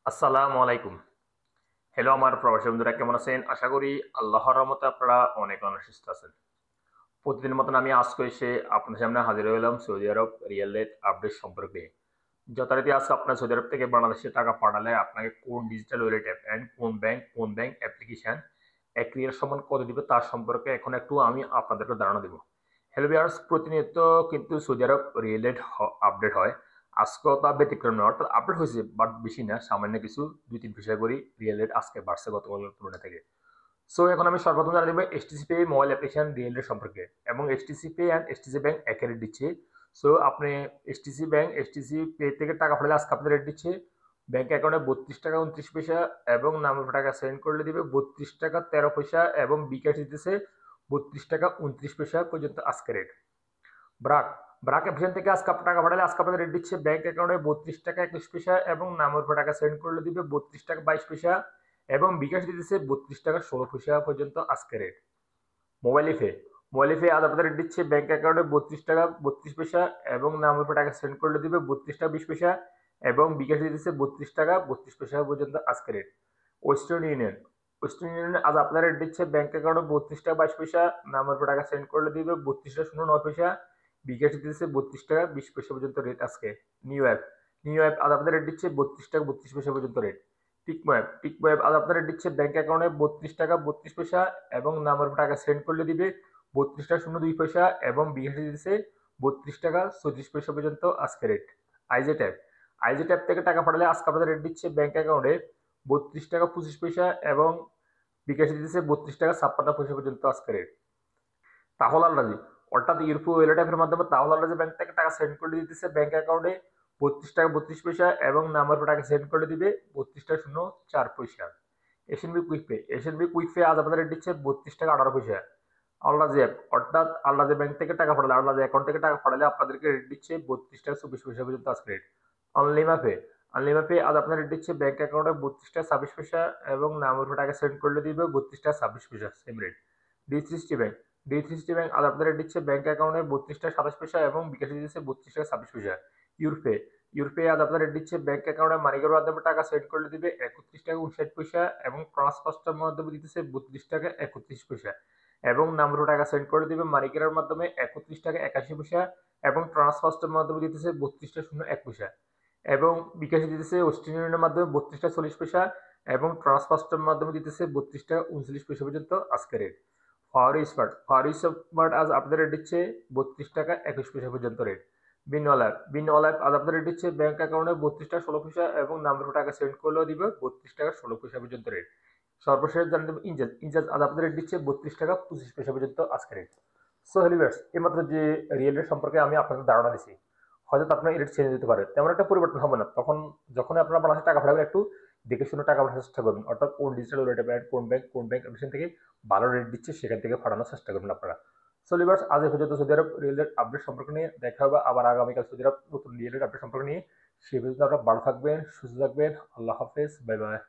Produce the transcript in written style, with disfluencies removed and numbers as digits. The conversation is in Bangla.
আসসালামু আলাইকুম। হ্যালো আমার প্রবাসী বন্ধুরা, কেমন আছেন? আশা করি আল্লাহর রহমতে আপনারা অনেক অনেক সুস্থ আছেন। প্রতিদিনের মতন আমি আজকে এসে আপনাদের সামনে হাজির হলাম সৌদি আরব রিয়েল রেট আপডেট সম্পর্কে। যথারীতি আজকে আপনার সৌদি আরব থেকে বাংলাদেশে টাকা পাঠালে আপনাকে কোন ডিজিটাল ওয়ালেট অ্যাপ এন্ড কোন ব্যাংক অ্যাপ্লিকেশন এক রিয়াল সমান কত দিবে তার সম্পর্কে এখন একটু আমি আপনাদেরকে ধারণা দেব। হ্যালো ভিউয়ার্স, প্রতিনিয়ত কিন্তু সৌদি আরব রিয়েল রেট আপডেট হয়। আজকেও তা ব্যতিক্রম নয়, অর্থাৎ আপডেট হয়েছে বাট বেশি না, সামান্য কিছু ২-৩ বিষয় করি রিয়েল রেট আজকে বাড়ছে গতকালের তুলনা থেকে। সো এখন আমি সর্বপ্রথম জানিয়ে দেবো HTC pay mobile application real rate সম্পর্কে, এবং HTC pay and HTC bank একই রেট দিচ্ছে। সো আপনি এইচটিসি পে থেকে টাকা পাঠালে আজকে আপনাদের রেট দিচ্ছে ব্যাংক অ্যাকাউন্টে 32 টাকা 29 পয়সা, এবং নামে টাকা সেন্ড করলে দিবে 32 টাকা 13 পয়সা, এবং বিকাশ দিতেছে 32 টাকা 29 পয়সা পর্যন্ত আজকে রেট। ব্রাক ব্রাক অ্যাপ্লিকেশন থেকে আজকে টাকা পাঠালে আজকে আপনাদের রেট দিচ্ছে ব্যাংক অ্যাকাউন্টে 32 টাকা 21 পয়সা, এবং নামের উপর টাকা সেন্ড করলে দিবে 32 টাকা 22 পয়সা, এবং বিকাশ দিতেছে 32 টাকা 16 পয়সা পর্যন্ত আজকে রেট। মোবাইল ইফে মোবাইল ইফে আজ আপনাদের রেট দিচ্ছে ব্যাংক অ্যাকাউন্টে 32 টাকা 32 পয়সা, এবং নামের উপর টাকা সেন্ড করলে দিবে 32 টাকা 20 পয়সা, এবং বিকাশ দিতেছে 32 টাকা 32 পয়সা পর্যন্ত আজকে rate. Western union western union আজ আপনার রেট দিচ্ছে ব্যাংক অ্যাকাউন্টে 32 টাকা 22 পয়সা, নামের উপর টাকা সেন্ড করলে দিবে 32 টাকা 09 পয়সা, বিকাশ দিতেছে 32 টাকা 20 পয়সা পর্যন্ত রেট আজকে। নিউ অ্যাপ আজ আপনাদের রেট দিচ্ছে 32 টাকা 32 পয়সা পর্যন্ত রেট। টিকমো অ্যাপ আজ আপনাদের রেট দিচ্ছে ব্যাংক অ্যাকাউন্টে 32 টাকা 32 পয়সা, এবং নামের উপর টাকা সেন্ড করলে দিবে 32 টাকা 02 পয়সা, এবং বিকাশ দিতেছে 32 টাকা 34 পয়সা পর্যন্ত আজকে রেট। আইজেট অ্যাপ আইজেট অ্যাপ থেকে টাকা পাঠালে আজকে আপনাদের রেট দিচ্ছে ব্যাংক অ্যাকাউন্টে 32 টাকা 25 পয়সা, এবং বিকাশ দিতেছে 32 টাকা 56 পয়সা পর্যন্ত আজকে রেট। তাহল আল্লাজি অর্থাৎ ইউরোপীয় ওয়ালেট অ্যাপের মাধ্যমে তাহল আল্লাজি ব্যাংক থেকে টাকা সেন্ড করে দিতেছে ব্যাংক অ্যাকাউন্টে 32 টাকা 32 পয়সা, এবং নাম্বার পর টাকা সেন্ড করে দিবে 32 টাকা 04 পয়সা। এশিয়ান বি কুইক পে আজ আপনাদের রেট দিচ্ছে 32 টাকা 18 পয়সা। আল্লাজি অ্যাপ অর্থাৎ আল্লাজি ব্যাংক থেকে টাকা পাঠালে আল্লাজি অ্যাকাউন্ট থেকে টাকা পাঠালে আপনাদেরকে রেট দিচ্ছে 32 টাকা 24 পয়সা পর্যন্ত আজকে রেট। অনলিমা পে আজ আপনার রেট দিচ্ছে ব্যাংক অ্যাকাউন্টে 32 টাকা 26 পয়সা, এবং নামের উপর টাকা সেন্ড করলে দিবে 32 টাকা 26 পয়সা, সেম রেট। ডি360 ব্যাংক ডি360 ব্যাংক আজ আপনার রেট দিচ্ছে ব্যাংক অ্যাকাউন্টে 32 টাকা 27 পয়সা, এবং বিকাশে দিচ্ছে 32 টাকা 26 পয়সা। ইউরপে ইউরপে আজ আপনার রেট দিচ্ছে ব্যাংক অ্যাকাউন্টে মানিকের মাধ্যমে টাকা সেন্ড করলে দিবে 31 টাকা 59 পয়সা, এবং ট্রান্সফার্স্টার মাধ্যমে দিতেছে 32 টাকা 31 পয়সা, এবং নাম্বারও টাকা সেন্ড করে দিবে মানিকের মাধ্যমে 31 টাকা 81 পয়সা, এবং ট্রান্সফার্স্টার মাধ্যমে দিতেছে 32 টাকা 01 পয়সা, এবং বিকাশে দিতেছে ওয়েস্টার্ন ইউনিয়নের মাধ্যমে 32 টাকা 40 পয়সা, এবং ট্রান্সফার্স্টার মাধ্যমে দিতেছে 32 টাকা 39 পয়সা পর্যন্ত আজকে রেট। ফাওয়ারি স্মার্ট আজ আপনাদের রেট দিচ্ছে 32 টাকা 21 পয়সা পর্যন্ত রেট। বিন অল অ্যাপ আজ আপনাদের রেট দিচ্ছে ব্যাংক অ্যাকাউন্টে 32 টাকা 16 পয়সা, এবং নাম্বার টাকা সেন্ড করলেও দিবে 32 টাকা 16 পয়সা পর্যন্ত রেট। সর্বশেষ জানিয়ে দেবো ইনচার্জ আজ আপনাদের রেট দিচ্ছে 32 টাকা 25 পয়সা পর্যন্ত আজকে রেট। সো হেলিভার্স এইমাত্র যে রিয়েল রেট সম্পর্কে আমি আপনাদের ধারণা দিচ্ছি, হয়তো আপনার রেট চেঞ্জ হতে পারে, তেমন একটা পরিবর্তন হবে না। তখন যখন আপনারা বাংলাদেশে টাকা পাঠাবেন একটু দেখে শুনে টাকা পাঠানোর চেষ্টা করবেন, অর্থাৎ কোন ডিজিটাল ওয়ালেট অ্যাপ কোন ব্যাংক অ্যাপ্লিকেশন থেকে ভালো রেট দিচ্ছে সেখান থেকে পাঠানোর চেষ্টা করবেন আপনারা। সো লিভার্স আজ এ পর্যন্ত সৌদি আরব রিয়েল রেট আপডেট সম্পর্কে নিয়ে দেখা হবে আবার আগামীকাল সৌদি আরব নতুন রিয়েল রেট আপডেট সম্পর্কে নিয়ে। সে পর্যন্ত আপনারা ভালো থাকবেন, সুস্থ থাকবেন। আল্লাহ হাফেজ, বাই বাই।